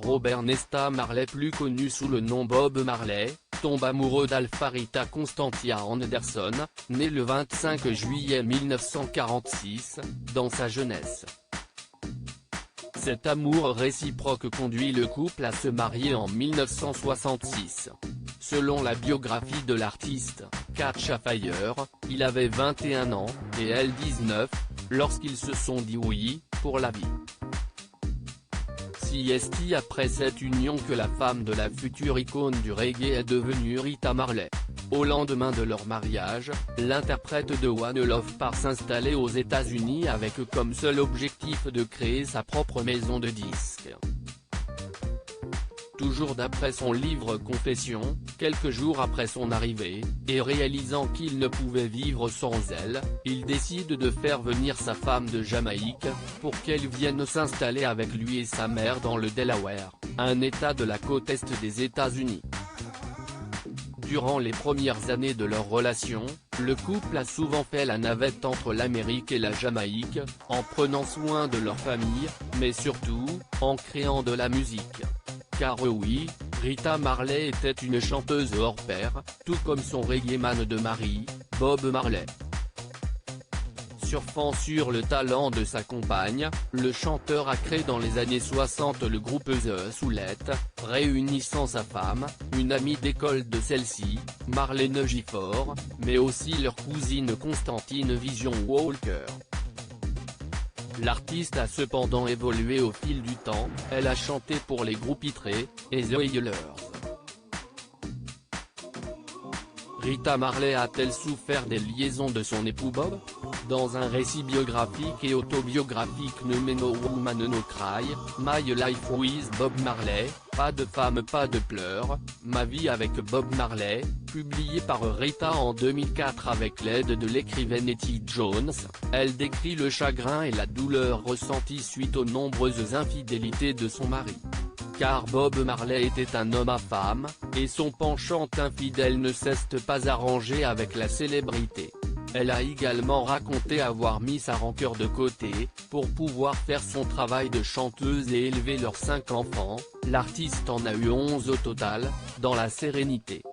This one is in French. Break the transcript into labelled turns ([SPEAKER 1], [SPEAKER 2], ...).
[SPEAKER 1] Robert Nesta Marley, plus connu sous le nom Bob Marley, tombe amoureux d'Alfarita Constantia Anderson, née le 25 juillet 1946, dans sa jeunesse. Cet amour réciproque conduit le couple à se marier en 1966. Selon la biographie de l'artiste, Catcha Fire, il avait 21 ans, et elle 19, lorsqu'ils se sont dit oui, pour la vie. C'est après cette union que la femme de la future icône du reggae est devenue Rita Marley. Au lendemain de leur mariage, l'interprète de One Love part s'installer aux États-Unis avec comme seul objectif de créer sa propre maison de disques. Toujours d'après son livre Confessions, quelques jours après son arrivée, et réalisant qu'il ne pouvait vivre sans elle, il décide de faire venir sa femme de Jamaïque, pour qu'elle vienne s'installer avec lui et sa mère dans le Delaware, un état de la côte est des États-Unis. Durant les premières années de leur relation, le couple a souvent fait la navette entre l'Amérique et la Jamaïque, en prenant soin de leur famille, mais surtout, en créant de la musique. Car oui, Rita Marley était une chanteuse hors pair, tout comme son reggaeman de mari, Bob Marley. Surfant sur le talent de sa compagne, le chanteur a créé dans les années 60 le groupe The Soulette, réunissant sa femme, une amie d'école de celle-ci, Marlene Gifford, mais aussi leur cousine Constantine Vision Walker. L'artiste a cependant évolué au fil du temps, elle a chanté pour les groupes Itré, et The Wailers. Rita Marley a-t-elle souffert des liaisons de son époux Bob? Dans un récit biographique et autobiographique nommé No Woman No Cry, My Life with Bob Marley, pas de femme pas de pleurs, ma vie avec Bob Marley, publié par Rita en 2004 avec l'aide de l'écrivaine Etty Jones, elle décrit le chagrin et la douleur ressentis suite aux nombreuses infidélités de son mari. Car Bob Marley était un homme à femme, et son penchant infidèle ne s'est pas arrangé avec la célébrité. Elle a également raconté avoir mis sa rancœur de côté, pour pouvoir faire son travail de chanteuse et élever leurs 5 enfants, l'artiste en a eu 11 au total, dans la sérénité.